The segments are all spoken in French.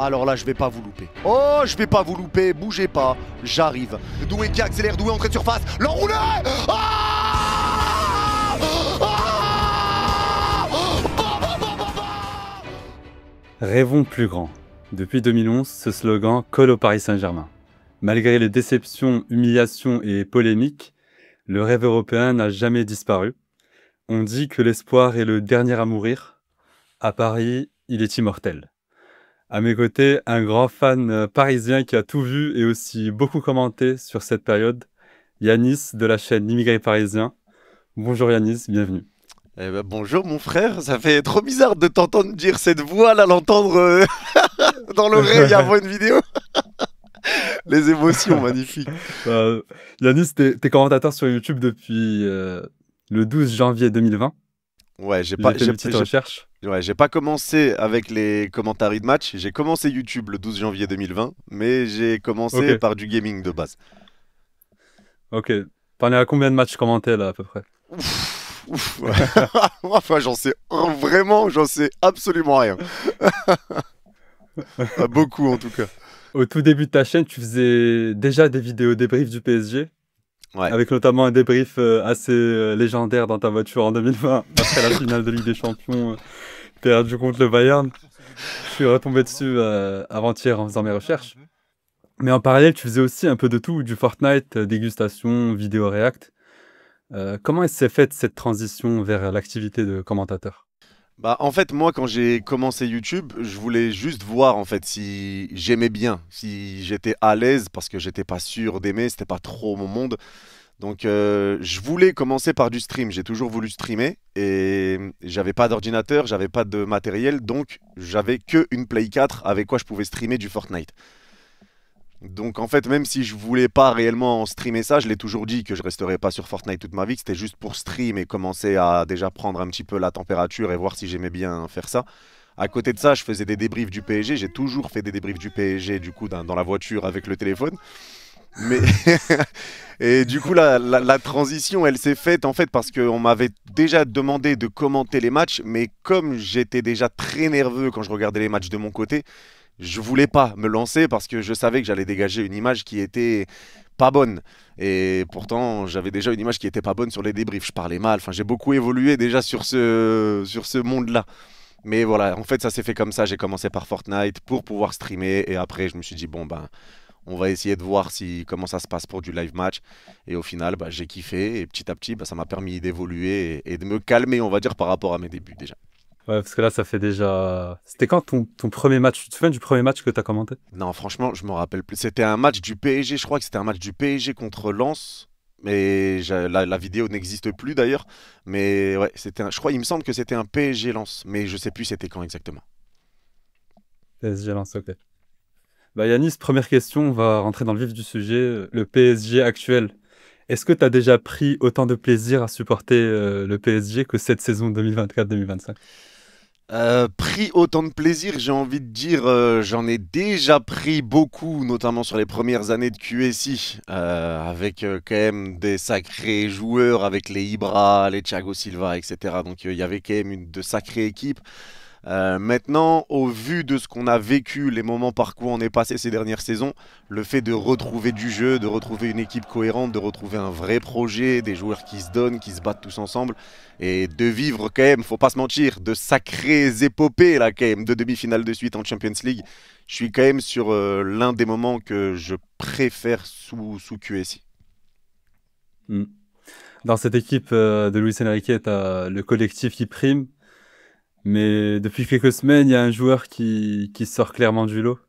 Alors là, je vais pas vous louper. Oh, je vais pas vous louper, bougez pas, j'arrive. Doué qui accélère, Doué entrée de surface, l'enroulé. Rêvons plus grand. Depuis 2011, ce slogan colle au Paris Saint-Germain. Malgré les déceptions, humiliations et polémiques, le rêve européen n'a jamais disparu. On dit que l'espoir est le dernier à mourir. À Paris, il est immortel. À mes côtés, un grand fan parisien qui a tout vu et aussi beaucoup commenté sur cette période, Yanis de la chaîne L'Immigré Parisien. Bonjour Yanis, bienvenue. Eh ben, bonjour mon frère, ça fait trop bizarre de t'entendre dire cette voix là, l'entendre dans l'oreille avant une vidéo. Les émotions, magnifiques. Yanis, t'es commentateur sur YouTube depuis le 12 janvier 2020. Ouais, j'ai pas commencé avec les commentaires de match. J'ai commencé YouTube le 12 janvier 2020, mais j'ai commencé par du gaming de base. Ok. T'en es à combien de matchs commentés là à peu près? Ouf. Enfin, j'en sais absolument rien. Beaucoup en tout cas. Au tout début de ta chaîne, tu faisais déjà des vidéos débriefs du PSG. Ouais. Avec notamment un débrief assez légendaire dans ta voiture en 2020, après la finale de Ligue des Champions perdue contre le Bayern. Je suis retombé dessus avant-hier en faisant mes recherches. Mais en parallèle, tu faisais aussi un peu de tout, du Fortnite, dégustation, vidéo React. Comment s'est faite cette transition vers l'activité de commentateur? Bah, en fait, moi, quand j'ai commencé YouTube, je voulais juste voir en fait si j'aimais bien, si j'étais à l'aise, parce que j'étais pas sûr d'aimer, c'était pas trop mon monde. Donc, je voulais commencer par du stream. J'ai toujours voulu streamer et j'avais pas d'ordinateur, j'avais pas de matériel, donc j'avais que une Play 4 avec quoi je pouvais streamer du Fortnite. Donc en fait, même si je voulais pas réellement streamer ça, je l'ai toujours dit que je resterais pas sur Fortnite toute ma vie, que c'était juste pour stream et commencer à déjà prendre un petit peu la température et voir si j'aimais bien faire ça. À côté de ça, je faisais des débriefs du PSG, j'ai toujours fait des débriefs du PSG du coup dans la voiture avec le téléphone. Mais et du coup la transition elle s'est faite en fait parce qu'on m'avait déjà demandé de commenter les matchs, mais comme j'étais déjà très nerveux quand je regardais les matchs de mon côté, je voulais pas me lancer parce que je savais que j'allais dégager une image qui était pas bonne. Et pourtant, j'avais déjà une image qui était pas bonne sur les débriefs. Je parlais mal. Enfin, j'ai beaucoup évolué déjà sur ce monde-là. Mais voilà, en fait, ça s'est fait comme ça. J'ai commencé par Fortnite pour pouvoir streamer. Et après, je me suis dit, bon, ben, on va essayer de voir comment ça se passe pour du live match. Et au final, bah, j'ai kiffé. Et petit à petit, bah, ça m'a permis d'évoluer et de me calmer, on va dire, par rapport à mes débuts déjà. Ouais, parce que là, ça fait déjà... C'était quand ton premier match? Tu te souviens du premier match que tu as commenté? Non, franchement, je me rappelle plus. C'était un match du PSG, je crois que c'était un match du PSG contre Lens. Mais la vidéo n'existe plus d'ailleurs. Mais ouais, je crois, il me semble que c'était un PSG Lens. Mais je sais plus c'était quand exactement. PSG Lens, ok. Bah Yanis, première question, on va rentrer dans le vif du sujet. Le PSG actuel. Est-ce que tu as déjà pris autant de plaisir à supporter le PSG que cette saison 2024-2025? Pris autant de plaisir, j'ai envie de dire, j'en ai déjà pris beaucoup, notamment sur les premières années de QSI, avec quand même des sacrés joueurs, avec les Ibra, les Thiago Silva, etc. Donc il y avait quand même de sacrées équipes. Maintenant, au vu de ce qu'on a vécu, les moments par quoi on est passé ces dernières saisons, le fait de retrouver du jeu, de retrouver une équipe cohérente, de retrouver un vrai projet, des joueurs qui se donnent, qui se battent tous ensemble, et de vivre quand même, faut pas se mentir, de sacrées épopées là quand même, de demi-finales de suite en Champions League, je suis quand même sur l'un des moments que je préfère sous QSI. Dans cette équipe de Luis Enrique, tu as le collectif qui prime. Mais depuis quelques semaines, il y a un joueur qui sort clairement du lot.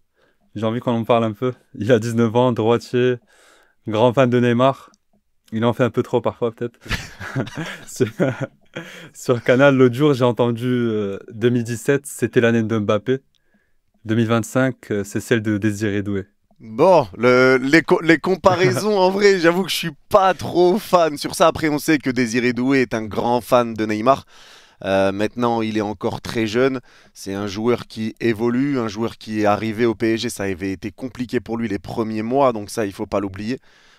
J'ai envie qu'on en parle un peu. Il a 19 ans, droitier, grand fan de Neymar. Il en fait un peu trop parfois peut-être. Sur Canal, l'autre jour, j'ai entendu 2017, c'était l'année de Mbappé. 2025, c'est celle de Désiré Doué. Bon, les comparaisons, en vrai, j'avoue que je suis pas trop fan sur ça. Après, on sait que Désiré Doué est un grand fan de Neymar. Maintenant, il est encore très jeune. C'est un joueur qui évolue, un joueur qui est arrivé au PSG. Ça avait été compliqué pour lui les premiers mois, donc ça, il ne faut pas l'oublier.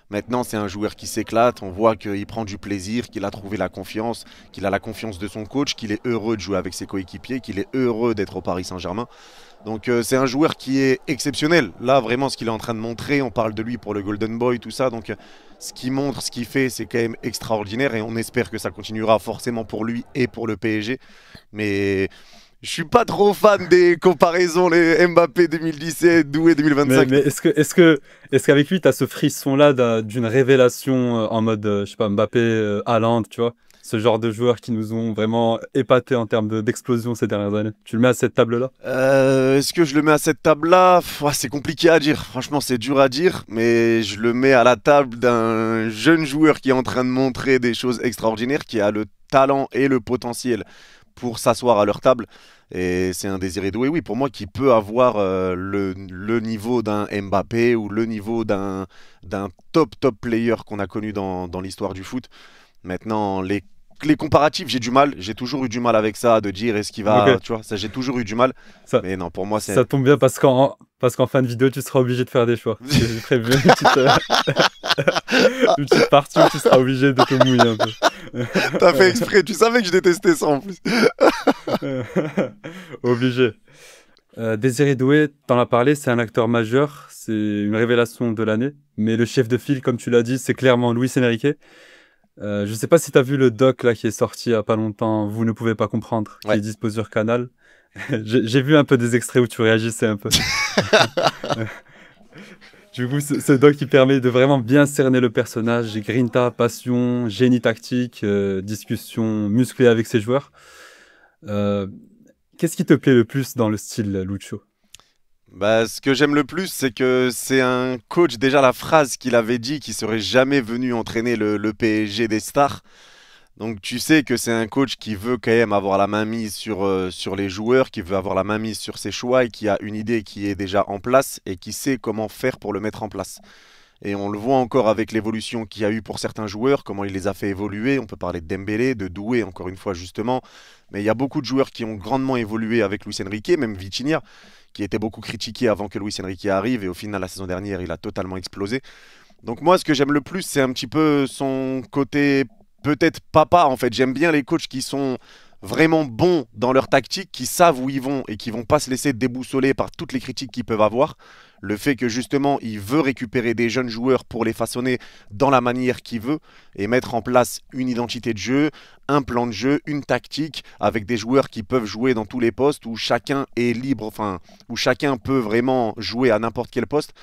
Maintenant, c'est un joueur qui s'éclate. On voit qu'il prend du plaisir, qu'il a trouvé la confiance, qu'il a la confiance de son coach, qu'il est heureux de jouer avec ses coéquipiers, qu'il est heureux d'être au Paris Saint-Germain. Donc c'est un joueur qui est exceptionnel. Là, vraiment, ce qu'il est en train de montrer, on parle de lui pour le Golden Boy, tout ça. Donc ce qu'il montre, ce qu'il fait, c'est quand même extraordinaire. Et on espère que ça continuera forcément pour lui et pour le PSG. Mais je suis pas trop fan des comparaisons, les Mbappé 2017, Doué Mais, 2025. mais est-ce qu'avec lui, tu as ce frisson-là d'une révélation en mode, je sais pas, Mbappé, Haaland, tu vois? Ce genre de joueurs qui nous ont vraiment épatés en termes d'explosion ces dernières années. Tu le mets à cette table-là? Est-ce que je le mets à cette table-là? C'est compliqué à dire. Franchement, c'est dur à dire. Mais je le mets à la table d'un jeune joueur qui est en train de montrer des choses extraordinaires, qui a le talent et le potentiel pour s'asseoir à leur table. Et c'est un Désiré Doué, oui, pour moi, qui peut avoir le niveau d'un Mbappé ou le niveau d'un top player qu'on a connu dans l'histoire du foot. Maintenant, les comparatifs, j'ai toujours eu du mal avec ça, de dire est-ce qu'il va, Ok, tu vois, ça j'ai toujours eu du mal. ça, Mais non, pour moi, c'est. ça tombe bien parce qu'en fin de vidéo, tu seras obligé de faire des choix. Parce que j'ai prévu une petite partie où tu seras obligé de te mouiller un T'as fait peu. exprès, tu savais que je détestais ça en plus. Obligé. Désiré Doué, t'en as parlé, c'est un acteur majeur, c'est une révélation de l'année. Mais le chef de file, comme tu l'as dit, c'est clairement Luis Enrique. Je sais pas si t'as vu le doc là qui est sorti il y a pas longtemps, Vous ne pouvez pas comprendre, qui Ouais. est dispo sur Canal. J'ai vu un peu des extraits où tu réagissais un peu. Du coup, ce doc qui permet de vraiment bien cerner le personnage, grinta, passion, génie tactique, discussion musclée avec ses joueurs. Euh, Qu'est-ce qui te plaît le plus dans le style Lucho? Bah, ce que j'aime le plus, c'est que c'est un coach, déjà la phrase qu'il avait dit, qui serait jamais venu entraîner le PSG des stars. Donc tu sais que c'est un coach qui veut quand même avoir la main mise sur les joueurs, qui veut avoir la main mise sur ses choix et qui a une idée qui est déjà en place et qui sait comment faire pour le mettre en place. Et on le voit encore avec l'évolution qu'il y a eu pour certains joueurs, comment il les a fait évoluer. On peut parler de Dembélé, de Doué, encore une fois justement. Mais il y a beaucoup de joueurs qui ont grandement évolué avec Luis Enrique, même Vitinha, qui était beaucoup critiqué avant que Luis Enrique arrive. Et au final, la saison dernière, il a totalement explosé. Donc moi, ce que j'aime le plus, c'est un petit peu son côté peut-être papa, en fait. J'aime bien les coachs qui sont vraiment bons dans leur tactique, qui savent où ils vont et qui vont pas se laisser déboussoler par toutes les critiques qu'ils peuvent avoir. Le fait que justement, il veut récupérer des jeunes joueurs pour les façonner dans la manière qu'il veut et mettre en place une identité de jeu, un plan de jeu, une tactique avec des joueurs qui peuvent jouer dans tous les postes où chacun est libre, enfin, où chacun peut vraiment jouer à n'importe quel poste.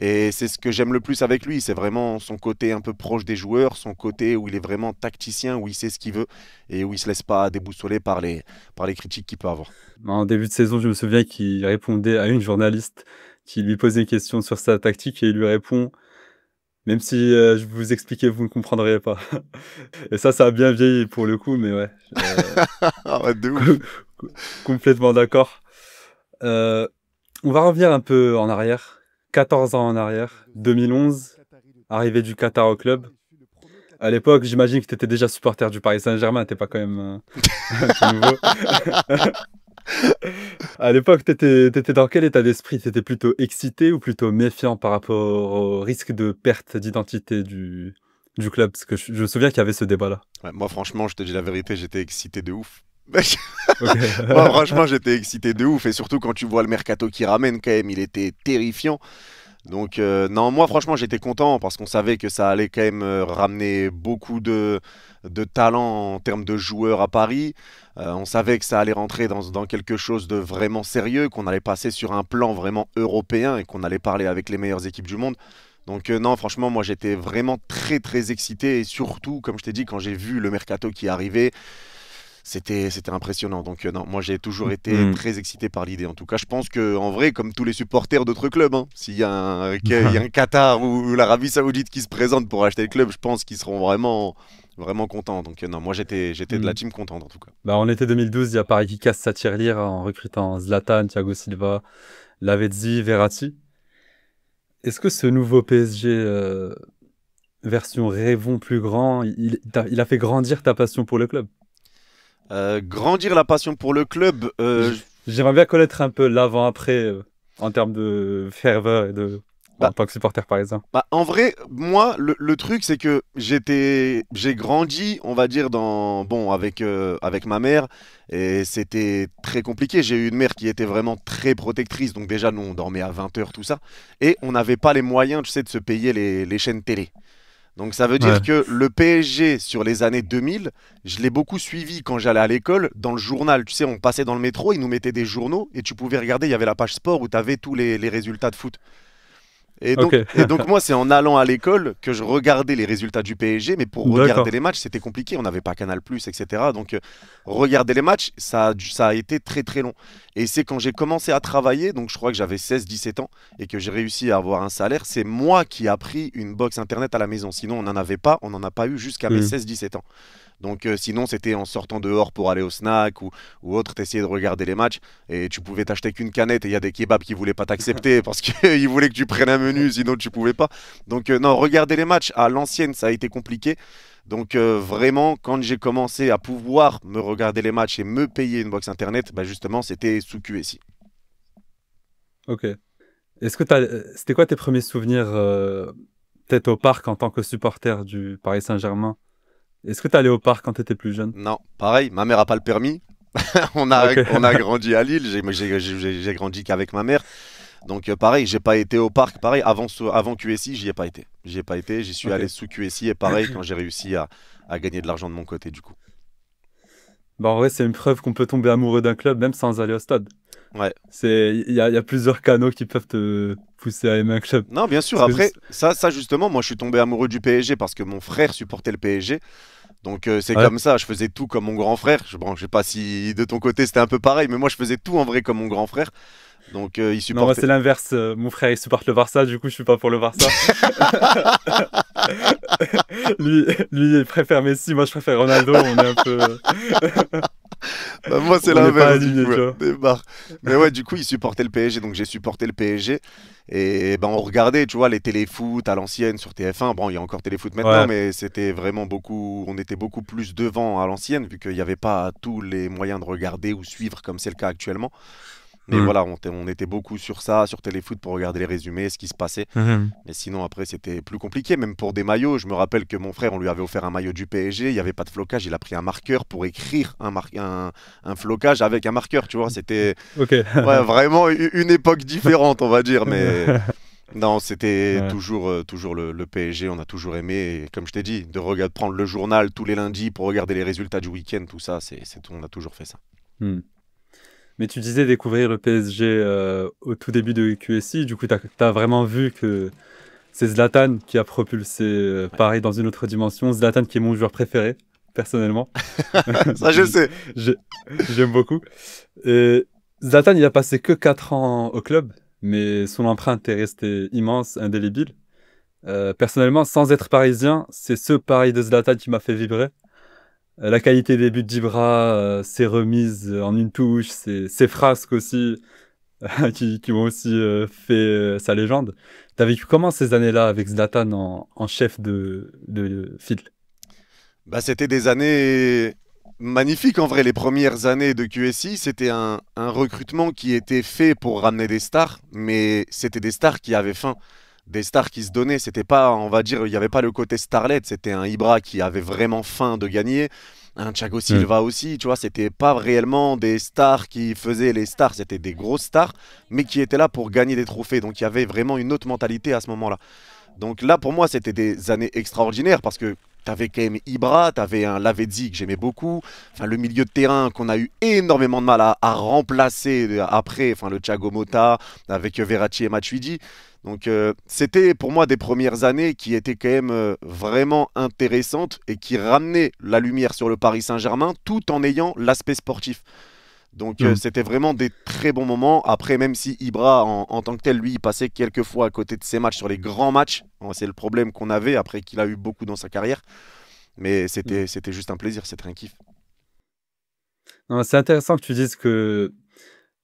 Et c'est ce que j'aime le plus avec lui, c'est vraiment son côté un peu proche des joueurs, son côté où il est vraiment tacticien, où il sait ce qu'il veut et où il se laisse pas déboussoler par les critiques qu'il peut avoir. En début de saison, je me souviens qu'il répondait à une journaliste qui lui posait une question sur sa tactique et il lui répond, même si je vous expliquais, vous ne comprendriez pas. Et ça a bien vieilli pour le coup, mais ouais, Ah ouais, de ouf. co- complètement d'accord. Euh, on va revenir un peu en arrière, 14 ans en arrière, 2011, arrivée du Qatar au club. À l'époque, j'imagine que tu étais déjà supporter du Paris Saint-Germain, t'es pas quand même tout nouveau. À l'époque, t'étais dans quel état d'esprit? T'étais plutôt excité ou plutôt méfiant par rapport au risque de perte d'identité du club? Parce que je me souviens qu'il y avait ce débat-là. Ouais, moi franchement, je te dis la vérité, j'étais excité de ouf. Ok. Moi franchement, j'étais excité de ouf et surtout quand tu vois le mercato qui ramène quand même, il était terrifiant. Donc non, moi franchement j'étais content parce qu'on savait que ça allait quand même ramener beaucoup de talent en termes de joueurs à Paris. On savait que ça allait rentrer dans quelque chose de vraiment sérieux, qu'on allait passer sur un plan vraiment européen et qu'on allait parler avec les meilleures équipes du monde. Donc non, franchement, moi j'étais vraiment très excité et surtout, comme je t'ai dit, quand j'ai vu le mercato qui arrivait, c'était impressionnant. Donc non, moi j'ai toujours été Hmm. très excité par l'idée. En tout cas, je pense que en vrai, comme tous les supporters d'autres clubs, hein, s'il y a qu'il y a un Qatar ou l'Arabie Saoudite qui se présente pour acheter le club, je pense qu'ils seront vraiment contents. Donc non, moi j'étais de la Hmm. team contente en tout cas. Bah, en été 2012, il y a Paris qui casse sa tirelire en recrutant Zlatan, Thiago Silva, Lavezzi, Verratti. Est-ce que ce nouveau PSG version rêvons plus grand, il a fait grandir ta passion pour le club? Grandir la passion pour le club, J'aimerais bien connaître un peu l'avant-après en termes de ferveur et de... Bah, en tant que supporter parisien? Bah, en vrai, moi, le truc, c'est que j'ai grandi, on va dire, bon, avec ma mère, et c'était très compliqué. J'ai eu une mère qui était vraiment très protectrice, donc déjà, nous, on dormait à 20 heures, tout ça, et on n'avait pas les moyens, tu sais, de se payer les chaînes télé. Donc ça veut dire Ouais. que le PSG sur les années 2000, je l'ai beaucoup suivi quand j'allais à l'école dans le journal. Tu sais, on passait dans le métro, ils nous mettaient des journaux et tu pouvais regarder, il y avait la page sport où tu avais tous les résultats de foot. Ok. Et donc moi, c'est en allant à l'école que je regardais les résultats du PSG, mais pour regarder D'accord. les matchs, c'était compliqué, on n'avait pas Canal+, etc. Donc regarder les matchs, ça a été très très long. Et c'est quand j'ai commencé à travailler, donc je crois que j'avais 16-17 ans, et que j'ai réussi à avoir un salaire, c'est moi qui a pris une box internet à la maison. Sinon, on n'en avait pas, on n'en a pas eu jusqu'à mes Hmm. 16-17 ans. Donc sinon, c'était en sortant dehors pour aller au snack ou autre, t'essayais de regarder les matchs et tu pouvais t'acheter qu'une canette et il y a des kebabs qui voulaient pas t'accepter parce qu'ils voulaient que tu prennes un menu, sinon tu pouvais pas. Donc non, regarder les matchs à l'ancienne, ça a été compliqué. Donc vraiment, quand j'ai commencé à pouvoir me regarder les matchs et me payer une box internet, bah justement, c'était sous QSI. Ok. C'était quoi tes premiers souvenirs, peut-être au parc en tant que supporter du Paris Saint-Germain? Est-ce que tu allé au parc quand tu étais plus jeune? Non, pareil, ma mère a pas le permis. Ok. On a grandi à Lille, j'ai grandi qu'avec ma mère. Donc pareil, j'ai pas été au parc, pareil, avant QSI, j'y ai pas été. J'y ai pas été, j'y suis allé Ok. sous QSI et pareil quand j'ai réussi à gagner de l'argent de mon côté du coup. Bah, en vrai, c'est une preuve qu'on peut tomber amoureux d'un club même sans aller au stade. Ouais. Il y a plusieurs canaux qui peuvent te pousser à aimer un club. Non, bien sûr, Parce que après, ça justement, moi je suis tombé amoureux du PSG parce que mon frère supportait le PSG. Donc c'est ouais. comme ça, je faisais tout comme mon grand frère. Bon, je sais pas si de ton côté c'était un peu pareil, mais moi je faisais tout en vrai comme mon grand frère. Donc il Non, moi supportait. c'est l'inverse. Mon frère il supporte le Barça, du coup je suis pas pour le Barça. Lui il préfère Messi, moi je préfère Ronaldo. On est un peu, Bah, moi, c'est on n'est pas l'inverse, du alignés, coup. tu Ouais, vois. débarre. Mais ouais, du coup, il supportait le PSG, donc j'ai supporté le PSG. Et ben, on regardait, tu vois, les téléfoot à l'ancienne sur TF1. Bon, il y a encore téléfoot maintenant, Ouais. mais c'était vraiment beaucoup. On était beaucoup plus devant à l'ancienne, vu qu'il n'y avait pas tous les moyens de regarder ou suivre comme c'est le cas actuellement. Mais Hmm. voilà, on était beaucoup sur ça, sur téléfoot pour regarder les résumés, ce qui se passait. Mhm. Mais sinon, après, c'était plus compliqué, même pour des maillots. Je me rappelle que mon frère, on lui avait offert un maillot du PSG, il n'y avait pas de flocage, il a pris un marqueur pour écrire un flocage avec un marqueur, tu vois. C'était Ok. ouais, vraiment une époque différente, on va dire. Mais non, c'était Ouais. toujours le PSG, on a toujours aimé. Et comme je t'ai dit, prendre le journal tous les lundis pour regarder les résultats du week-end, tout ça, on a toujours fait ça. Hmm. Mais tu disais découvrir le PSG au tout début de QSI, du coup tu as vraiment vu que c'est Zlatan qui a propulsé Ouais. Paris dans une autre dimension. Zlatan qui est mon joueur préféré, personnellement. Ça, je sais. J'ai- J'aime beaucoup. Et Zlatan, il a passé que 4 ans au club, mais son empreinte est restée immense, indélébile. Personnellement, sans être parisien, c'est ce Paris de Zlatan qui m'a fait vibrer. La qualité des buts d'Ibra, ses remises en une touche, ses frasques aussi, qui ont aussi fait sa légende. T'as vécu comment ces années-là avec Zlatan en chef de file? Bah, c'était des années magnifiques en vrai. Les premières années de QSI, c'était un recrutement qui était fait pour ramener des stars, mais c'était des stars qui avaient faim, des stars qui se donnaient. C'était pas, on va dire, il n'y avait pas le côté starlet, c'était un Ibra qui avait vraiment faim de gagner. Un Thiago Hmm. Silva aussi, tu vois, c'était pas réellement des stars qui faisaient les stars, c'était des grosses stars, mais qui étaient là pour gagner des trophées. Donc il y avait vraiment une autre mentalité à ce moment-là. Donc là, pour moi, c'était des années extraordinaires parce que t'avais quand même Ibra, t'avais un Lavezzi que j'aimais beaucoup, enfin le milieu de terrain qu'on a eu énormément de mal à remplacer après, enfin le Thiago Motta avec Verratti et Matuidi. Donc c'était pour moi des premières années qui étaient quand même vraiment intéressantes et qui ramenaient la lumière sur le Paris Saint-Germain tout en ayant l'aspect sportif. Donc Hmm. c'était vraiment des très bons moments. Après, même si Ibra, en tant que tel, lui, il passait quelques fois à côté de ses matchs sur les grands matchs. Bon, c'est le problème qu'on avait après qu'il a eu beaucoup dans sa carrière. Mais Hmm. c'était juste un plaisir, c'était un kiff. Non, c'est intéressant que tu dises que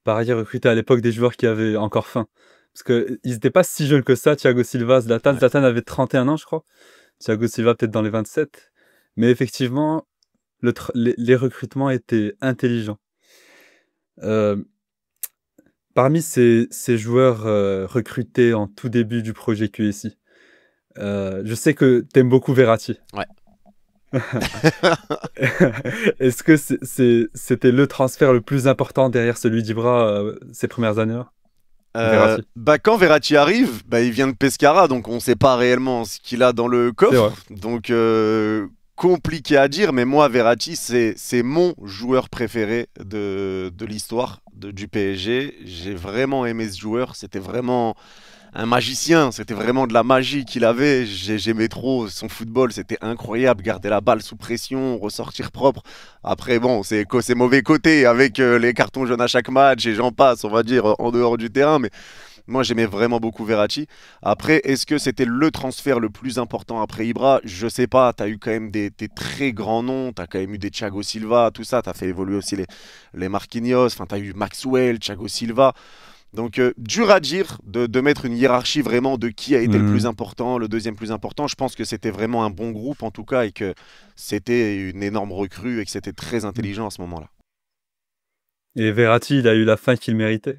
Paris recrutait à l'époque des joueurs qui avaient encore faim. Parce qu'ils n'étaient pas si jeunes que ça, Thiago Silva, Zlatan. Ouais. Zlatan avait 31 ans, je crois. Thiago Silva peut-être dans les 27. Mais effectivement, les recrutements étaient intelligents. Euh, Parmi ces joueurs recrutés en tout début du projet QSI, je sais que tu aimes beaucoup Verratti. Ouais. Est-ce que c'était le transfert le plus important derrière celui d'Ibra ces premières années? Verratti. Bah quand Verratti arrive, bah il vient de Pescara, donc on sait pas réellement ce qu'il a dans le C'est vrai. coffre. Donc compliqué à dire, mais moi Verratti c'est mon joueur préféré de l'histoire du PSG. J'ai vraiment aimé ce joueur, c'était vraiment un magicien, c'était vraiment de la magie qu'il avait. J'aimais trop son football, c'était incroyable, garder la balle sous pression, ressortir propre. Après, bon, c'est ses mauvais côtés avec les cartons jaunes à chaque match et j'en passe, on va dire, en dehors du terrain. Mais moi, j'aimais vraiment beaucoup Verratti. Après, est-ce que c'était le transfert le plus important après Ibra? Je sais pas. Tu as eu quand même des très grands noms. Tu as quand même eu des Thiago Silva, tout ça. Tu as fait évoluer aussi les Marquinhos. Enfin, tu as eu Maxwell, Thiago Silva. Donc, dur à dire de mettre une hiérarchie vraiment de qui a été le plus Mhm. important, le deuxième plus important. Je pense que c'était vraiment un bon groupe en tout cas et que c'était une énorme recrue et que c'était très intelligent à ce moment-là. Et Verratti, il a eu la fin qu'il méritait.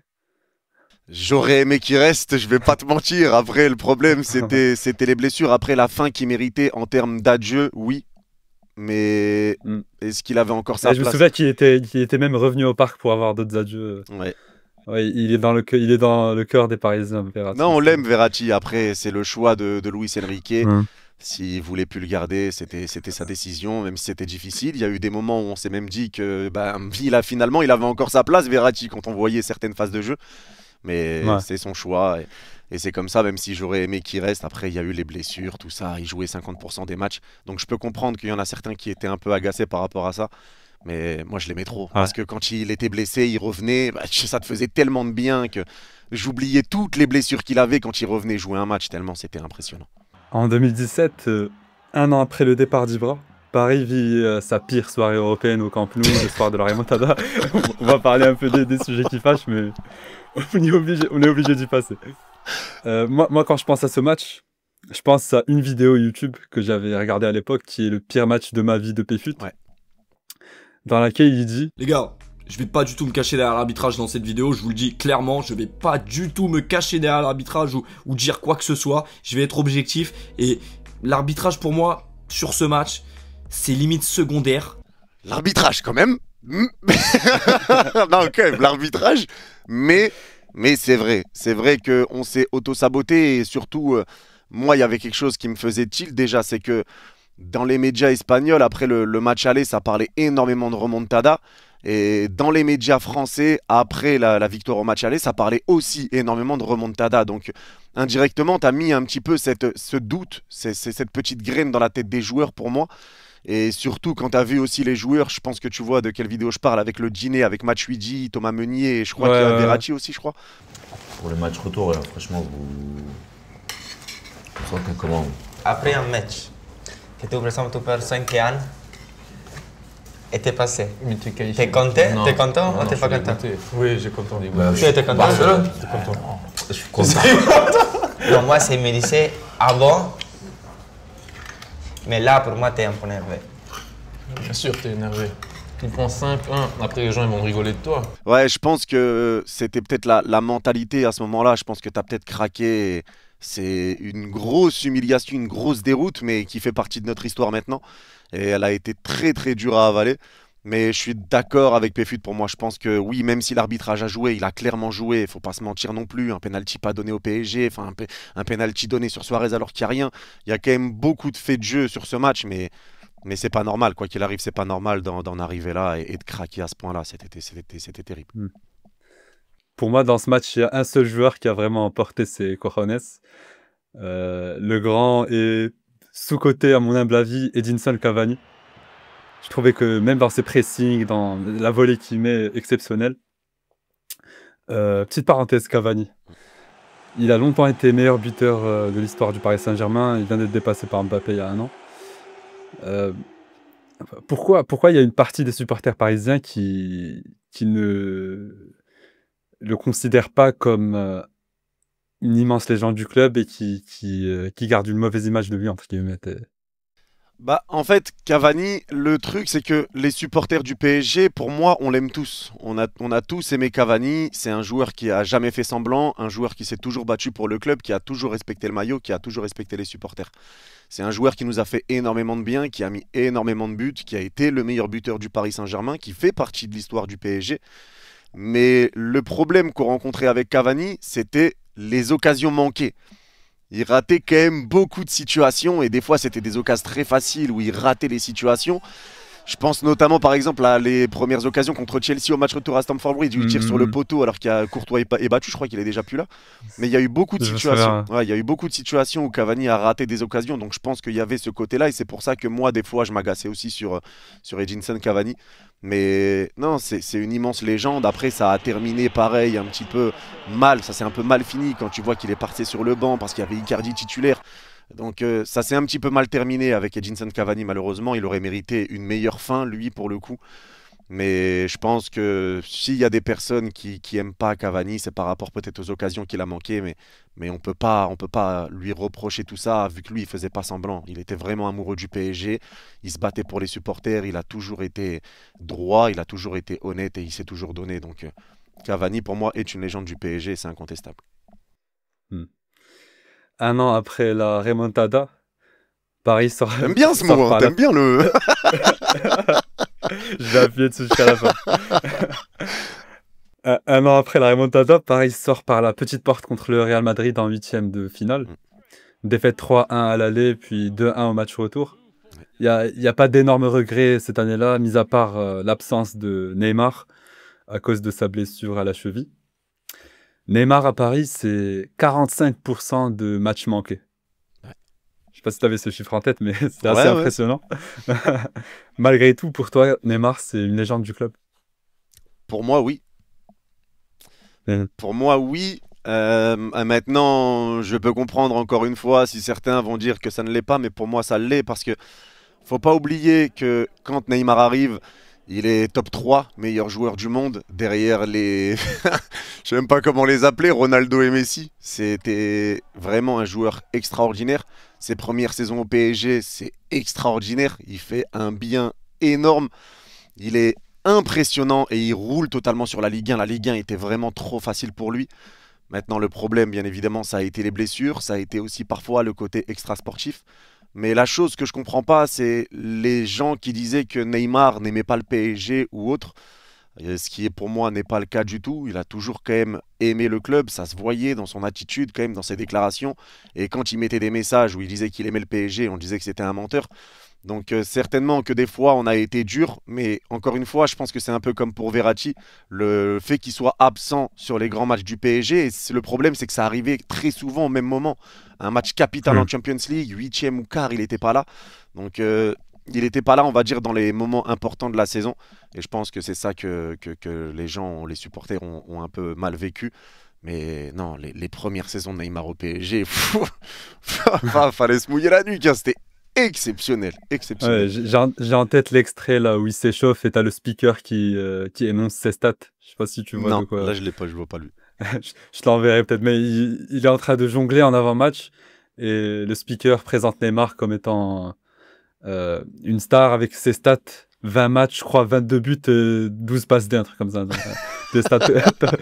J'aurais aimé qu'il reste, je vais pas te mentir. Après, le problème, c'était les blessures. Après, la fin qu'il méritait en termes d'adieu, oui. Mais Mm. est-ce qu'il avait encore sa Et je me place? souviens qu'il était même revenu au parc pour avoir d'autres adieux. Ouais. Ouais, il est dans le cœur des Parisiens, Non, Verratti. on l'aime, Verratti. Après, c'est le choix de Luis Enrique. Mm. S'il voulait plus le garder, c'était sa décision, même si c'était difficile. Il y a eu des moments où on s'est même dit que finalement, il avait encore sa place, Verratti, quand on voyait certaines phases de jeu. Mais Ouais. c'est son choix. Et c'est comme ça, même si j'aurais aimé qu'il reste. Après, il y a eu les blessures, tout ça. Il jouait 50% des matchs. Donc je peux comprendre qu'il y en a certains qui étaient un peu agacés par rapport à ça. Mais moi, je l'aimais trop. Ouais. Parce que quand il était blessé, il revenait. Ça te faisait tellement de bien que j'oubliais toutes les blessures qu'il avait quand il revenait jouer un match, tellement c'était impressionnant. En 2017, un an après le départ d'Ibra, Paris vit sa pire soirée européenne au Camp Nou, le soir de la remontada. On va parler un peu des sujets qui fâchent, mais on est obligé d'y passer. Moi, quand je pense à ce match, je pense à une vidéo YouTube que j'avais regardée à l'époque, qui est le pire match de ma vie de PFUT, Ouais. dans laquelle il dit Les gars, je vais pas du tout me cacher derrière l'arbitrage dans cette vidéo, je vous le dis clairement, je vais pas du tout me cacher derrière l'arbitrage ou dire quoi que ce soit, je vais être objectif et l'arbitrage pour moi, sur ce match, c'est limite secondaire. L'arbitrage, quand même. Non, quand même, l'arbitrage. Mais c'est vrai qu'on s'est auto-saboté et surtout, moi, il y avait quelque chose qui me faisait tilt déjà, c'est que dans les médias espagnols, après le match aller, ça parlait énormément de remontada. Et dans les médias français, après la victoire au match aller, ça parlait aussi énormément de remontada. Donc, indirectement, tu as mis un petit peu ce doute, cette petite graine dans la tête des joueurs pour moi. Et surtout, quand tu as vu aussi les joueurs, je pense que tu vois de quelle vidéo je parle, avec le dîner, avec Matuidi, Thomas Meunier, et je crois ouais, qu'il y a Verratti aussi, je crois. Pour le match retour, franchement, vous sentez comment? Après un match, que tu présentes, tu perds 5-1 et t'es passé. Mais t'es qualifié. T'es content? Non. T'es content Non, ou non, t'es je pas suis content? dégoûté. Oui, j'ai content du coup. Bah, Tu étais content? Barcelone, t'es content. Je suis content. Non, moi, c'est me disait avant, mais là, pour moi, t'es un peu nerveux. Bien sûr, t'es énervé. Tu prends 5-1, après les gens ils vont rigoler de toi. Ouais, je pense que c'était peut-être la mentalité à ce moment-là. Je pense que tu as peut-être craqué. Et c'est une grosse humiliation, une grosse déroute, mais qui fait partie de notre histoire maintenant. Et elle a été très très dure à avaler. Mais je suis d'accord avec Péfut pour moi. Je pense que oui, même si l'arbitrage a joué, il a clairement joué. Il faut pas se mentir non plus. Un penalty pas donné au PSG, enfin un penalty donné sur Suarez alors qu'il n'y a rien. Il y a quand même beaucoup de faits de jeu sur ce match, mais c'est pas normal. Quoi qu'il arrive, c'est pas normal d'en arriver là et de craquer à ce point-là. C'était terrible. pour moi, dans ce match, il y a un seul joueur qui a vraiment emporté ses cojones. Le grand et sous-coté, à mon humble avis, Edinson Cavani. Je trouvais que même dans ses pressings, dans la volée qu'il met, exceptionnelle. Petite parenthèse, Cavani. Il a longtemps été meilleur buteur de l'histoire du Paris Saint-Germain. Il vient d'être dépassé par Mbappé il y a un an. Euh, pourquoi il y a une partie des supporters parisiens qui ne le considèrent pas comme une immense légende du club et qui garde une mauvaise image de lui, entre guillemets? Bah, en fait, Cavani, le truc, c'est que les supporters du PSG, pour moi, on l'aime tous. On a tous aimé Cavani. C'est un joueur qui a jamais fait semblant, un joueur qui s'est toujours battu pour le club, qui a toujours respecté le maillot, qui a toujours respecté les supporters. C'est un joueur qui nous a fait énormément de bien, qui a mis énormément de buts, qui a été le meilleur buteur du Paris Saint-Germain, qui fait partie de l'histoire du PSG. Mais le problème qu'on rencontrait avec Cavani, c'était les occasions manquées. Il ratait quand même beaucoup de situations et des fois c'était des occasions très faciles où il ratait les situations. Je pense notamment par exemple à les premières occasions contre Chelsea au match retour à Stamford Bridge où il tire sur le poteau alors qu'il y a Courtois est battu, je crois qu'il est déjà plus là. Mais il y a eu beaucoup de Je me situations. souviens. Ouais, il y a eu beaucoup de situations où Cavani a raté des occasions, donc je pense qu'il y avait ce côté-là et c'est pour ça que moi des fois je m'agaçais aussi sur Edinson Cavani. Mais non, c'est une immense légende. Après ça a terminé pareil un petit peu mal, ça s'est un peu mal fini quand tu vois qu'il est parti sur le banc parce qu'il y avait Icardi titulaire. Donc ça s'est un petit peu mal terminé avec Edinson Cavani malheureusement, il aurait mérité une meilleure fin lui pour le coup. Mais je pense que s'il y a des personnes qui aiment pas Cavani, c'est par rapport peut-être aux occasions qu'il a manquées, mais on peut pas lui reprocher tout ça vu que lui il faisait pas semblant. Il était vraiment amoureux du PSG, il se battait pour les supporters, il a toujours été droit, il a toujours été honnête et il s'est toujours donné. Donc Cavani pour moi est une légende du PSG, c'est incontestable. Hmm. Un an après la remontada, Paris sort, T'aimes bien ce sort mot, hein, par la... t'aimes bien le. Je vais appuyer dessus jusqu'à la fin. Un an après la remontada, Paris sort par la petite porte contre le Real Madrid en huitième de finale. Défaite 3-1 à l'aller, puis 2-1 au match retour. Il y a pas d'énormes regrets cette année-là, mis à part l'absence de Neymar à cause de sa blessure à la cheville. Neymar à Paris, c'est 45% de matchs manqués. Je sais pas si tu avais ce chiffre en tête, mais c'est assez Ouais. impressionnant. Malgré tout, pour toi, Neymar, c'est une légende du club. Pour moi oui. Pour moi oui. Maintenant, je peux comprendre encore une fois si certains vont dire que ça ne l'est pas, mais pour moi ça l'est parce que faut pas oublier que quand Neymar arrive, il est top 3 meilleur joueur du monde derrière les je sais même pas comment les appeler, Ronaldo et Messi. C'était vraiment un joueur extraordinaire. Ses premières saisons au PSG, c'est extraordinaire, il fait un bien énorme. Il est impressionnant et il roule totalement sur la Ligue 1. La Ligue 1 était vraiment trop facile pour lui. Maintenant, le problème, bien évidemment, ça a été les blessures, ça a été aussi parfois le côté extra-sportif. Mais la chose que je comprends pas, c'est les gens qui disaient que Neymar n'aimait pas le PSG ou autre. Ce qui est pour moi n'est pas le cas du tout. Il a toujours quand même aimé le club, ça se voyait dans son attitude, quand même dans ses déclarations. Et quand il mettait des messages où il disait qu'il aimait le PSG, on disait que c'était un menteur. Donc certainement que des fois on a été dur, mais encore une fois, je pense que c'est un peu comme pour Verratti, le fait qu'il soit absent sur les grands matchs du PSG, et le problème c'est que ça arrivait très souvent au même moment. Un match capital en Champions League, huitième ou quart, il n'était pas là. Donc il n'était pas là, on va dire, dans les moments importants de la saison. Et je pense que c'est ça que les gens, les supporters ont un peu mal vécu. Mais non, les premières saisons de Neymar au PSG, fallait se mouiller la nuque, hein, c'était exceptionnel, exceptionnel. Ouais, j'ai en tête l'extrait là où il s'échauffe et t'as le speaker qui énonce ses stats. Je sais pas si tu vois Non, de quoi. là je l'ai pas, je vois pas lui. Je l'enverrai peut-être, mais il est en train de jongler en avant-match et le speaker présente Neymar comme étant une star avec ses stats. 20 matchs, je crois, 22 buts, 12 passes D, un truc comme ça. Donc, des stats.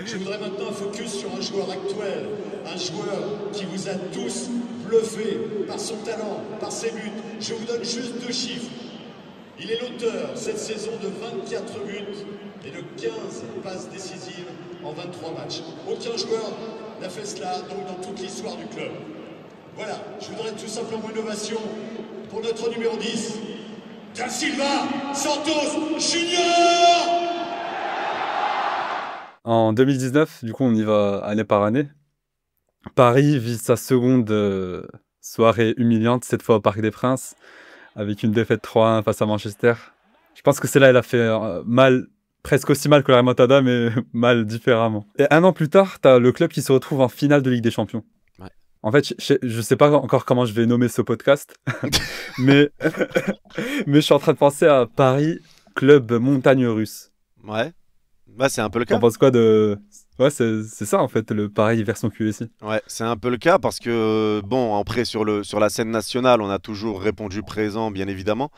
Je voudrais maintenant focus sur un joueur actuel, un joueur qui vous a tous bluffé par son talent, par ses buts. Je vous donne juste 2 chiffres. Il est l'auteur cette saison de 24 buts et de 15 passes décisives en 23 matchs. Aucun joueur n'a fait cela donc dans toute l'histoire du club. Voilà, je voudrais tout simplement une ovation pour notre numéro 10, Da Silva Santos Junior. En 2019, du coup, on y va année par année. Paris vit sa seconde soirée humiliante, cette fois au Parc des Princes, avec une défaite 3-1 face à Manchester. Je pense que celle-là, elle a fait mal, presque aussi mal que la remontada, mais mal différemment. Et un an plus tard, t'as le club qui se retrouve en finale de Ligue des Champions. Ouais. En fait, je sais pas encore comment je vais nommer ce podcast, mais je suis en train de penser à Paris, club montagne russe. Ouais, bah c'est un peu le T'en cas. penses quoi de... Ouais, c'est ça en fait, le Paris version QSI. Ouais, c'est un peu le cas parce que, bon, après, sur la scène nationale, on a toujours répondu présent, bien évidemment.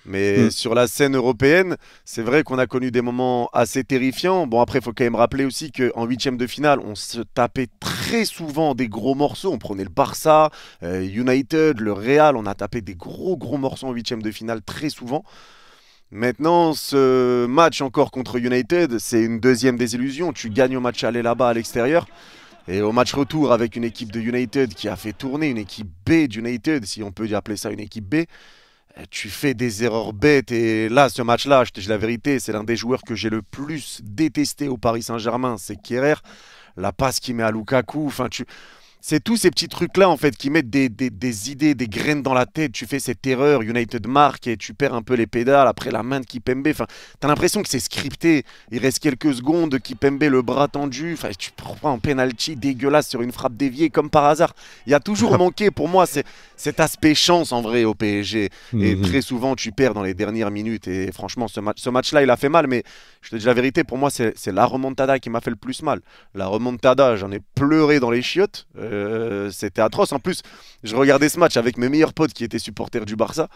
Mais Mm. sur la scène européenne, c'est vrai qu'on a connu des moments assez terrifiants. Bon, après, il faut quand même rappeler aussi qu'en huitième de finale, on se tapait très souvent des gros morceaux. On prenait le Barça, United, le Real. On a tapé des gros morceaux en huitième de finale très souvent. Maintenant, ce match encore contre United, c'est une deuxième désillusion. Tu gagnes au match aller là-bas à l'extérieur. Et au match retour avec une équipe de United qui a fait tourner, une équipe B d'United, si on peut appeler ça une équipe B, tu fais des erreurs bêtes. Et là, ce match-là, je te dis la vérité, c'est l'un des joueurs que j'ai le plus détesté au Paris Saint-Germain, c'est Kehrer. La passe qu'il met à Lukaku, c'est tous ces petits trucs-là en fait qui mettent des idées, des graines dans la tête. Tu fais cette erreur, United marque et tu perds un peu les pédales après la main de Kipembe. Enfin, t'as l'impression que c'est scripté. Il reste quelques secondes, Kipembe le bras tendu. Enfin, tu prends un penalty dégueulasse sur une frappe déviée comme par hasard. Il y a toujours manqué pour moi cet aspect chance en vrai au PSG. Et très souvent tu perds dans les dernières minutes. Et franchement, ce match-là, il a fait mal. Mais je te dis la vérité, pour moi, c'est la remontada qui m'a fait le plus mal. La remontada, j'en ai pleuré dans les chiottes. C'était atroce. En plus, je regardais ce match avec mes meilleurs potes qui étaient supporters du Barça.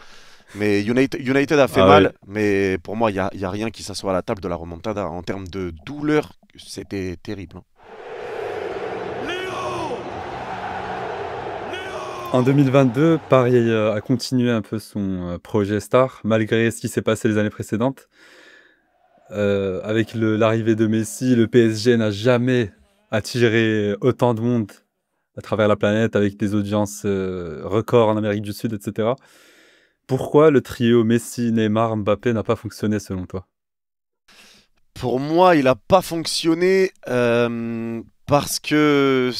Mais United a fait mal. Oui. Mais pour moi, il y a rien qui s'assoit à la table de la remontada. En termes de douleur, c'était terrible. Hein. En 2022, Paris a continué un peu son projet star, malgré ce qui s'est passé les années précédentes. Avec l'arrivée de Messi, le PSG n'a jamais attiré autant de monde à travers la planète, avec des audiences records en Amérique du Sud, etc. Pourquoi le trio Messi, Neymar, Mbappé n'a pas fonctionné selon toi? Pour moi, il n'a pas fonctionné parce que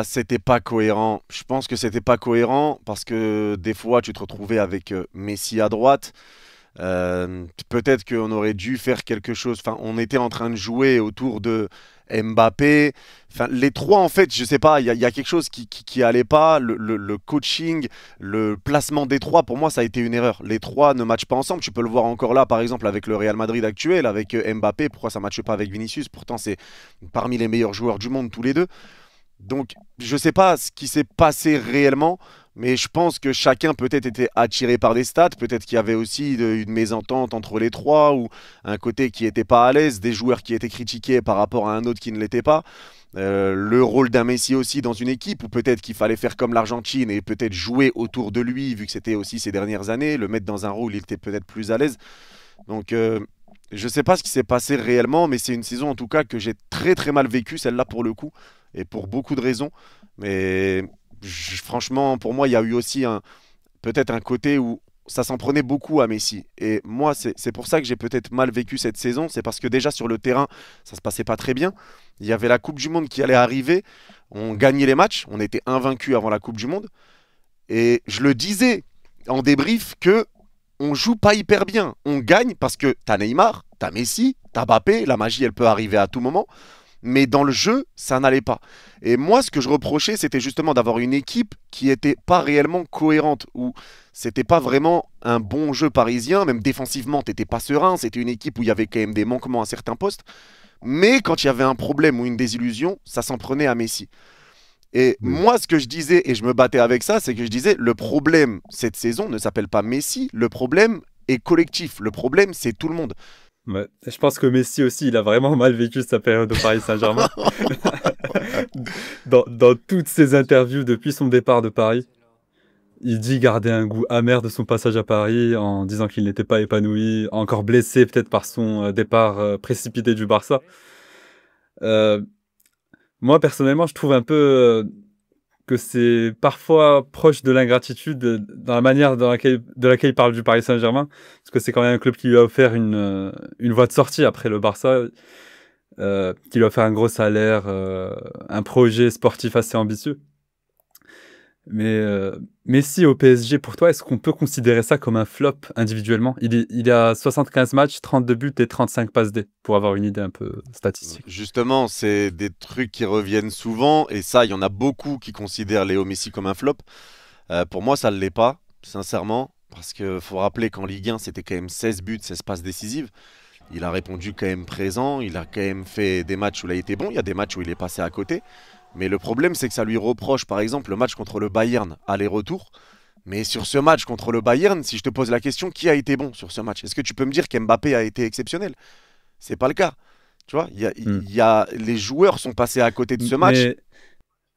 c'était pas cohérent. Je pense que c'était pas cohérent parce que des fois, tu te retrouvais avec Messi à droite. Peut-être qu'on aurait dû faire quelque chose. Enfin, on était en train de jouer autour de Mbappé. Enfin, les trois, en fait, je sais pas, il y a quelque chose qui allait pas. Le coaching, le placement des trois, pour moi, ça a été une erreur. Les trois ne matchent pas ensemble. Tu peux le voir encore là, par exemple, avec le Real Madrid actuel, avec Mbappé. Pourquoi ça ne matche pas avec Vinicius? Pourtant, c'est parmi les meilleurs joueurs du monde, tous les deux. Donc, je ne sais pas ce qui s'est passé réellement, mais je pense que chacun peut-être était attiré par des stats. Peut-être qu'il y avait aussi une mésentente entre les trois, ou un côté qui n'était pas à l'aise, des joueurs qui étaient critiqués par rapport à un autre qui ne l'était pas. Le rôle d'un Messi aussi dans une équipe, ou peut-être qu'il fallait faire comme l'Argentine et peut-être jouer autour de lui, vu que c'était aussi ses dernières années, le mettre dans un rôle où il était peut-être plus à l'aise. Donc, je ne sais pas ce qui s'est passé réellement, mais c'est une saison en tout cas que j'ai très mal vécue, celle-là pour le coup, et pour beaucoup de raisons. Mais franchement, pour moi, il y a eu aussi peut-être un côté où ça s'en prenait beaucoup à Messi. Et moi, c'est pour ça que j'ai peut-être mal vécu cette saison. C'est parce que déjà sur le terrain, ça se passait pas très bien. Il y avait la Coupe du Monde qui allait arriver. On gagnait les matchs. On était invaincus avant la Coupe du Monde. Et je le disais en débrief que on joue pas hyper bien. On gagne parce que t'as Neymar, t'as Messi, t'as Mbappé. La magie, elle peut arriver à tout moment. Mais dans le jeu, ça n'allait pas. Et moi, ce que je reprochais, c'était justement d'avoir une équipe qui n'était pas réellement cohérente, où c'était pas vraiment un bon jeu parisien, même défensivement, t'étais pas serein, c'était une équipe où il y avait quand même des manquements à certains postes, mais quand il y avait un problème ou une désillusion, ça s'en prenait à Messi. Et moi, ce que je disais, et je me battais avec ça, c'est que je disais, le problème cette saison ne s'appelle pas Messi, le problème est collectif, le problème c'est tout le monde. Ouais. Je pense que Messi aussi, il a vraiment mal vécu sa période au Paris Saint-Germain. Dans toutes ses interviews depuis son départ de Paris, il dit garder un goût amer de son passage à Paris en disant qu'il n'était pas épanoui, encore blessé peut-être par son départ précipité du Barça. Moi, personnellement, je trouve un peu que c'est parfois proche de l'ingratitude dans la manière de laquelle il parle du Paris Saint-Germain, parce que c'est quand même un club qui lui a offert une voie de sortie après le Barça, qui lui a offert un gros salaire, un projet sportif assez ambitieux. Mais Messi au PSG, pour toi, est-ce qu'on peut considérer ça comme un flop individuellement? Il a 75 matchs, 32 buts et 35 passes D, pour avoir une idée un peu statistique. Justement, c'est des trucs qui reviennent souvent, et ça, il y en a beaucoup qui considèrent Léo Messi comme un flop. Pour moi, ça ne l'est pas, sincèrement, parce qu'il faut rappeler qu'en Ligue 1, c'était quand même 16 buts, 16 passes décisives. il a répondu quand même présent, il a quand même fait des matchs où il a été bon, il y a des matchs où il est passé à côté. Mais le problème, c'est que ça lui reproche, par exemple, le match contre le Bayern, aller-retour. Mais sur ce match contre le Bayern, si je te pose la question, qui a été bon sur ce match? Est-ce que tu peux me dire qu'Mbappé a été exceptionnel? C'est pas le cas. Tu vois, les joueurs sont passés à côté de ce match. Mais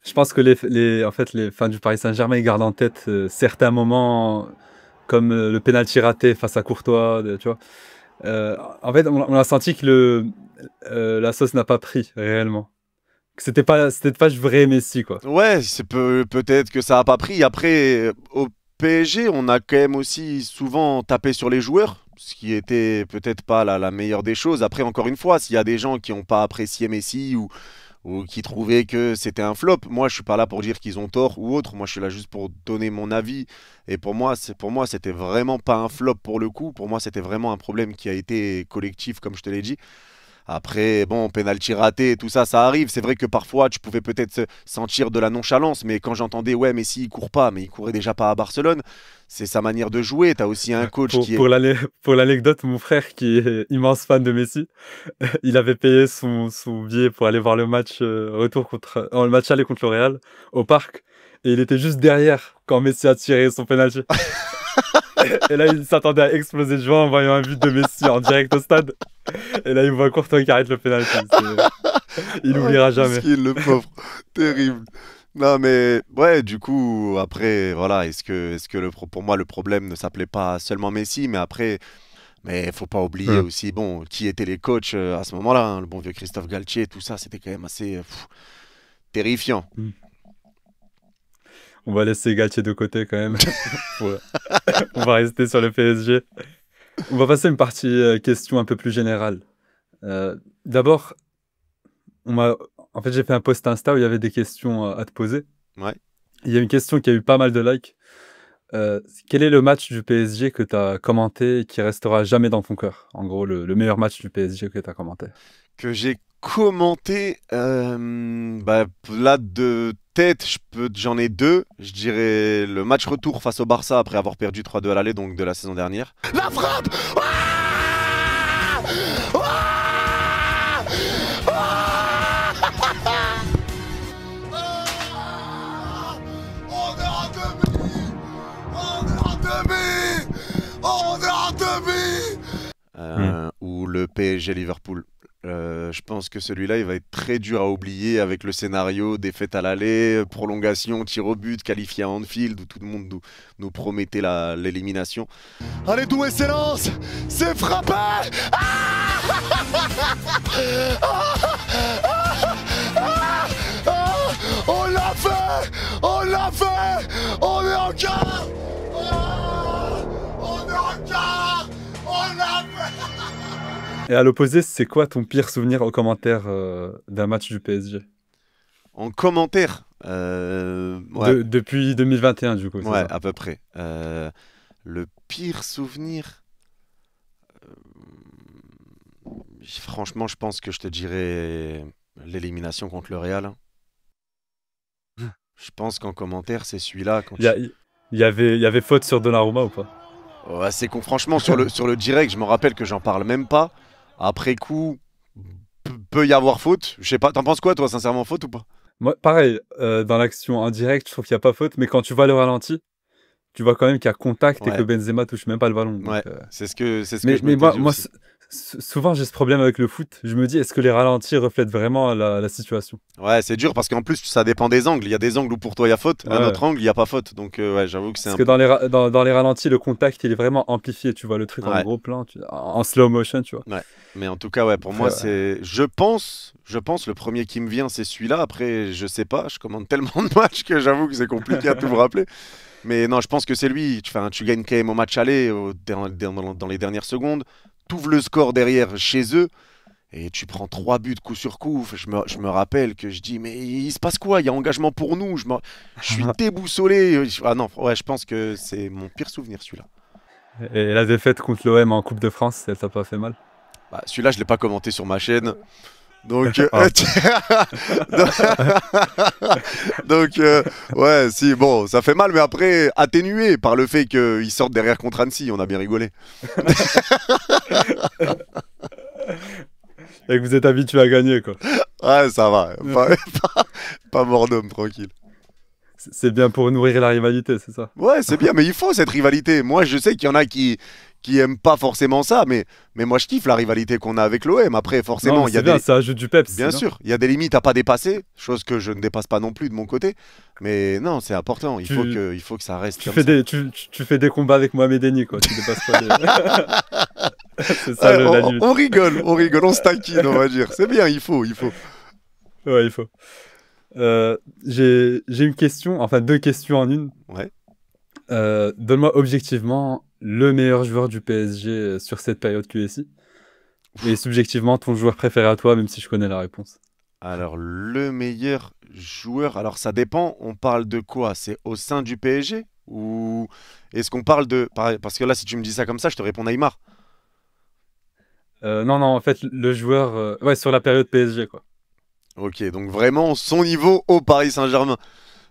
je pense que en fait, les fans du Paris Saint-Germain ils gardent en tête certains moments comme le penalty raté face à Courtois, tu vois. En fait, on a senti que la sauce n'a pas pris réellement. Que c'était pas le vrai Messi, quoi. Ouais, peut-être que ça a pas pris. Après, au PSG, on a quand même aussi souvent tapé sur les joueurs, ce qui était peut-être pas la meilleure des choses. Après, encore une fois, s'il y a des gens qui n'ont pas apprécié Messi ou qui trouvaient que c'était un flop, moi je suis pas là pour dire qu'ils ont tort ou autre. Moi je suis là juste pour donner mon avis. Et pour moi, c'était vraiment pas un flop pour le coup. Pour moi, c'était vraiment un problème qui a été collectif, comme je te l'ai dit. Après, bon, penalty raté et tout ça, ça arrive. C'est vrai que parfois, tu pouvais peut-être sentir de la nonchalance, mais quand j'entendais, ouais, Messi, il court pas, mais il courait déjà pas à Barcelone, c'est sa manière de jouer. Tu as aussi un coach qui est... Pour l'anecdote, mon frère, qui est immense fan de Messi, il avait payé son billet pour aller voir le match le match aller contre le Real au parc, et il était juste derrière quand Messi a tiré son penalty. Et là, il s'attendait à exploser de joie en voyant un but de Messi en direct au stade. Et là, il voit Courtois qui arrête le penalty. Il n'oubliera jamais. Le pauvre, terrible. Non, mais ouais, du coup, après, voilà, est-ce que pour moi, le problème ne s'appelait pas seulement Messi, mais après, mais faut pas oublier aussi, bon, qui étaient les coachs à ce moment-là, hein, le bon vieux Christophe Galtier, tout ça, c'était quand même assez terrifiant. On va laisser Galtier de côté quand même. On va rester sur le PSG. On va passer à une partie question un peu plus générale. D'abord, en fait, j'ai fait un post Insta où il y avait des questions à te poser. Ouais. Il y a une question qui a eu pas mal de likes. Quel est le match du PSG que tu as commenté et qui restera jamais dans ton cœur? En gros, le meilleur match du PSG que tu as commenté. Que j'ai commenté, là de tête, j'en ai deux. Je dirais le match retour face au Barça après avoir perdu 3-2 à l'aller, donc de la saison dernière. La frappe. Ou le PSG Liverpool. Je pense que celui-là, il va être très dur à oublier avec le scénario défaite à l'aller, prolongation, tir au but, qualifié à Anfield, où tout le monde nous promettait l'élimination. Allez, Doué s'élance, c'est frappé. On l'a fait, on l'a fait, on est en quart. On est en quart, on l'a fait. Et à l'opposé, c'est quoi ton pire souvenir au commentaire d'un match du PSG? En commentaire ouais. Depuis 2021, du coup. Ouais, ça. à peu près. Le pire souvenir, franchement, je pense que je te dirais l'élimination contre le Real. Je pense qu'en commentaire, c'est celui-là. Il y avait faute sur Donnarumma ou pas? Ouais, c'est con. Franchement, sur le direct, je me rappelle que j'en parle même pas. Après coup, peut y avoir faute. Je sais pas, t'en penses quoi, toi, sincèrement, faute ou pas? Moi, pareil, dans l'action en direct, je trouve qu'il n'y a pas faute, mais quand tu vois le ralenti, tu vois quand même qu'il y a contact et que Benzema touche même pas le ballon. Donc, ouais, c'est ce que mais moi souvent j'ai ce problème avec le foot. Je me dis, est-ce que les ralentis reflètent vraiment la situation? Ouais, c'est dur parce qu'en plus ça dépend des angles. Il y a des angles où pour toi il y a faute, un autre angle il n'y a pas faute. Donc ouais, j'avoue que c'est parce que dans les ralentis, le contact il est vraiment amplifié. Tu vois le truc en gros plan, en slow motion, tu vois. Ouais. Mais en tout cas, ouais, pour moi c'est, je pense le premier qui me vient c'est celui-là. Après, je sais pas, je commande tellement de matchs que j'avoue que c'est compliqué à tout me rappeler. Mais non, je pense que c'est lui. Tu gagnes quand même au match aller dans les dernières secondes. T'ouvres le score derrière chez eux et tu prends 3 buts coup sur coup. Je me rappelle que je dis mais il se passe quoi? Il y a engagement pour nous. Je suis déboussolé. Ah non, ouais, je pense que c'est mon pire souvenir celui-là. Et la défaite contre l'OM en Coupe de France, ça t'a pas fait mal? Bah, celui-là, je l'ai pas commenté sur ma chaîne. Donc, ouais, si, bon, ça fait mal, mais après, atténué par le fait qu'ils sortent derrière contre Annecy, on a bien rigolé. Et que vous êtes habitué à gagner, quoi. Ouais, ça va. Pas mort d'homme, tranquille. C'est bien pour nourrir la rivalité, c'est ça? Ouais, c'est bien, mais il faut cette rivalité. Moi, je sais qu'il y en a qui aiment pas forcément ça, mais moi, je kiffe la rivalité qu'on a avec l'OM. Après, Non, forcément, mais il y a c'est bien, des... ça ajoute du peps. Bien c'est sûr, il y a des limites à pas dépasser, chose que je ne dépasse pas non plus de mon côté. Mais non, c'est important. Il faut que ça reste Tu comme fais ça. tu fais des combats avec Mohamed Eni, quoi. Tu dépasses pas les... C'est ça Ouais, la limite. on rigole, on se taquine, on va dire. C'est bien, il faut. Ouais, il faut. J'ai une question, enfin 2 questions en une. Ouais. Donne-moi objectivement le meilleur joueur du PSG sur cette période QSI. Et subjectivement ton joueur préféré à toi, même si je connais la réponse. Alors, le meilleur joueur, alors ça dépend, on parle de quoi? C'est au sein du PSG? Ou est-ce qu'on parle de... Parce que là, si tu me dis ça comme ça, je te réponds Neymar. Non, en fait, le joueur... ouais, sur la période PSG, quoi. Ok, donc vraiment son niveau au Paris Saint-Germain.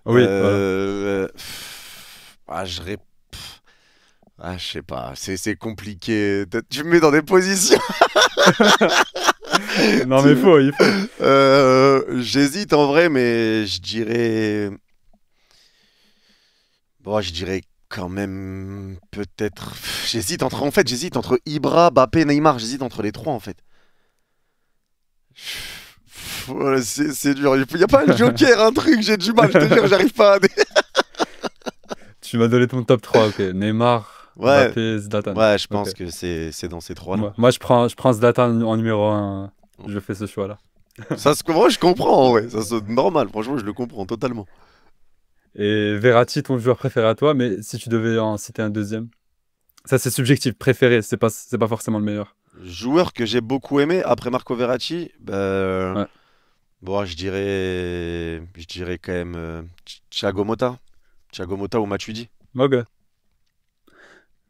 Oui, Je sais pas, c'est compliqué. Tu me mets dans des positions. voilà. Non, mais il faut. J'hésite en vrai, mais je dirais... Bon, je dirais quand même peut-être... J'hésite entre Ibra, Mbappé, Neymar. J'hésite entre les trois en fait. Voilà, c'est dur. Il n'y a pas un joker, un truc, j'ai du mal, je te jure, j'arrive pas à... Tu m'as donné ton top 3, ok. Neymar, Ouais. Mbappé, Zlatan. Ouais, je pense Ok. que c'est dans ces trois-là. Moi, je prends Zlatan en numéro 1. Je fais ce choix-là. Moi, je comprends, ouais. Ça c'est normal, franchement, je le comprends totalement. Et Verratti, ton joueur préféré à toi, mais si tu devais en citer un deuxième. Ça, c'est subjectif, préféré, c'est pas forcément le meilleur. Joueur que j'ai beaucoup aimé après Marco Verratti, Ouais. bon, je dirais quand même Thiago Motta. Thiago Motta ou Matuidi. Ok.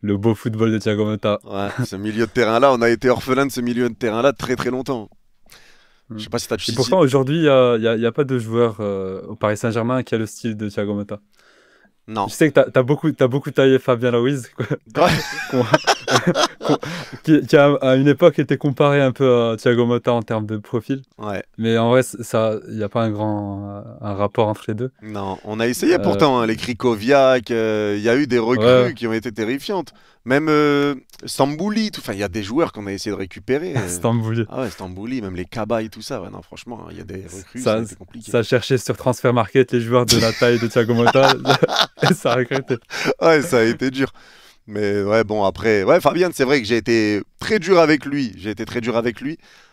Le beau football de Thiago Motta. Ouais, ce milieu de terrain-là, on a été orphelin de ce milieu de terrain-là très très longtemps. Je sais pas si t'as Et pourtant, aujourd'hui, il y a pas de joueur au Paris Saint-Germain qui a le style de Thiago Motta. Non. Je sais que t'as beaucoup taillé Fabien Ruiz, quoi, qui à une époque était comparé un peu à Thiago Motta en termes de profil. Ouais. Mais en vrai, il n'y a pas un rapport entre les deux. Non, on a essayé pourtant, hein, les Krikoviak, il y a eu des recrues qui ont été terrifiantes. Même Stambouli, enfin, il y a des joueurs qu'on a essayé de récupérer. Stambouli. Ah ouais, Stambouli, même les Cabaye, tout ça. Ouais, non, franchement, il y a des recrues, Ça- c'est compliqué. Ça cherchait sur Transfermarkt les joueurs de la taille de Thiago Motta et ça a recruté. Ouais, ça a été dur. Mais ouais, bon, après, ouais, Fabien, c'est vrai que j'ai été très dur avec lui.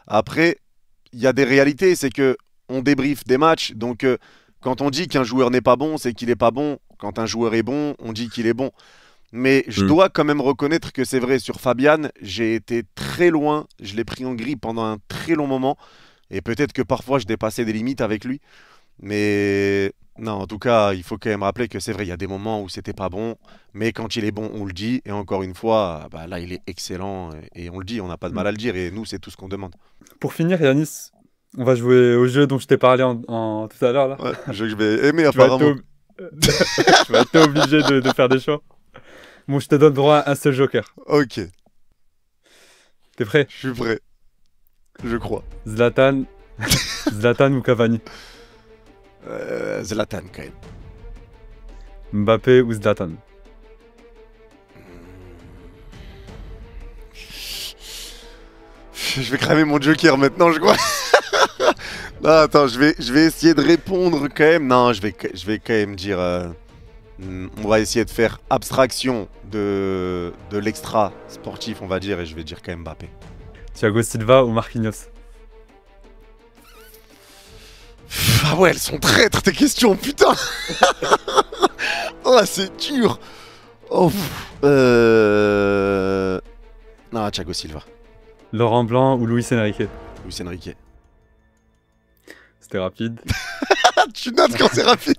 Après, il y a des réalités, c'est que on débriefe des matchs. Donc, quand on dit qu'un joueur n'est pas bon, c'est qu'il n'est pas bon. Quand un joueur est bon, on dit qu'il est bon. Mais je dois quand même reconnaître que c'est vrai, sur Fabian, j'ai été très loin. Je l'ai pris en grippe pendant un très long moment. Et peut-être que parfois, je dépassais des limites avec lui. Mais non, en tout cas, il faut quand même rappeler que c'est vrai, il y a des moments où c'était pas bon. Mais quand il est bon, on le dit. Et encore une fois, bah, là, il est excellent. Et on le dit, on n'a pas de mal à le dire. Et nous, c'est tout ce qu'on demande. Pour finir, Yanis, on va jouer au jeu dont je t'ai parlé tout à l'heure. Là. Ouais, je vais aimer Tu vas être apparemment. tu vas être obligé de faire des choix. Bon, je te donne droit à un seul joker. Ok, T'es prêt? je suis prêt. Je crois. Zlatan ou Cavani? Zlatan, quand même. Mbappé ou Zlatan? Je vais cramer mon joker maintenant, je crois. Non, attends, je vais essayer de répondre quand même. Non, je vais quand même dire... on va essayer de faire abstraction de l'extra sportif, on va dire, et je vais dire quand même Mbappé. Thiago Silva ou Marquinhos? Ah ouais, elles sont traîtres tes questions, putain. Oh, c'est dur. Oh, Non, Thiago Silva. Laurent Blanc ou Luis Enrique? Luis Enrique. C'était rapide. Ah, tu notes quand c'est rapide.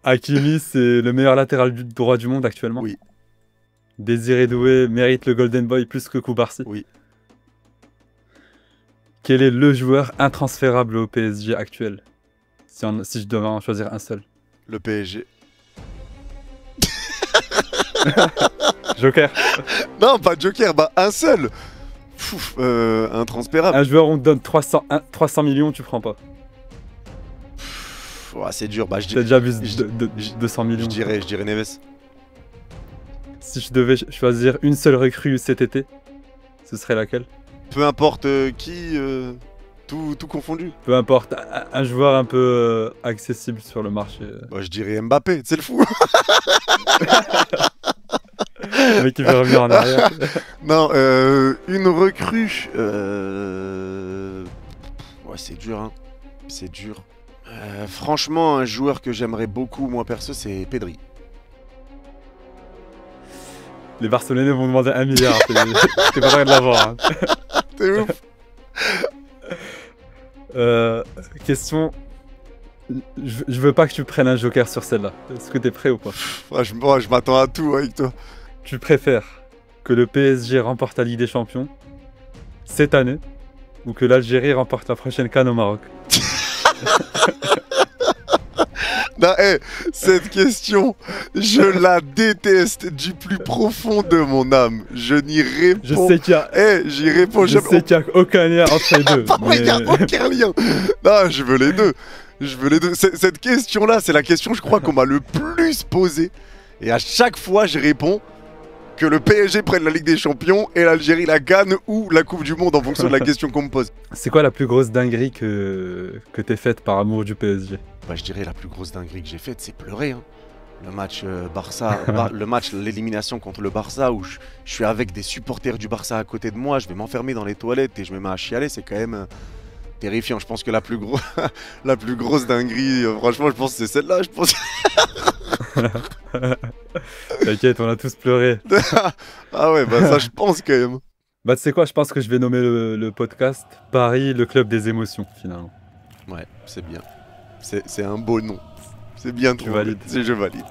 Hakimi, c'est le meilleur latéral droit du monde actuellement. Oui. Désiré Doué mérite le Golden Boy plus que Koubarsi. Oui. Quel est le joueur intransférable au PSG actuel? Si je devais en choisir un seul. Le PSG. Joker. Non, pas Joker, bah un seul. Intransférable. Un joueur, on te donne 300 millions, tu prends pas. Ouais, c'est dur. Bah, T'as déjà vu je- 200 millions. je dirais Neves. Si je devais choisir une seule recrue cet été, ce serait laquelle? Peu importe qui, tout confondu. Peu importe, un joueur un peu accessible sur le marché. Bah, je dirais Mbappé, c'est le fou. Le mec qui veut revenir en arrière. Non, une recrue. Ouais, c'est dur, hein. C'est dur. Franchement, un joueur que j'aimerais beaucoup, moi perso, c'est Pedri. Les Barcelonais vont demander 1 milliard. T'es pas prêt de l'avoir. Hein. T'es ouf. Question. Je veux pas que tu prennes un joker sur celle-là. Est-ce que t'es prêt ou pas? Franchement, je m'attends à tout avec toi. Tu préfères que le PSG remporte la Ligue des Champions cette année ou que l'Algérie remporte la prochaine CAN au Maroc? Non, cette question, je la déteste du plus profond de mon âme. Je n'y réponds. Je sais qu'il y a, J'y réponds je sais qu'il y a aucun lien entre les deux. Il n'y a aucun lien. Non, je veux les deux. Je veux les deux. Cette question-là, c'est la question, je crois, qu'on m'a le plus posée. Et à chaque fois, je réponds que le PSG prenne la Ligue des Champions et l'Algérie la gagne ou la Coupe du Monde en fonction de la question qu'on me pose. C'est quoi la plus grosse dinguerie que t'aies faite par amour du PSG? Bah, je dirais la plus grosse dinguerie que j'ai faite, c'est pleurer. Hein. Le match l'élimination contre le Barça où je suis avec des supporters du Barça à côté de moi, je vais m'enfermer dans les toilettes et je me mets à chialer, c'est quand même terrifiant. Je pense que la plus grosse dinguerie, franchement, je pense que c'est celle-là. Je pense. T'inquiète, on a tous pleuré. Ah ouais, bah ça, je pense quand même. Bah, tu sais quoi, je pense que je vais nommer le podcast Paris, le club des émotions, finalement. Ouais, c'est bien. C'est un beau nom. C'est bien Tu trouvé. valides. Je valide.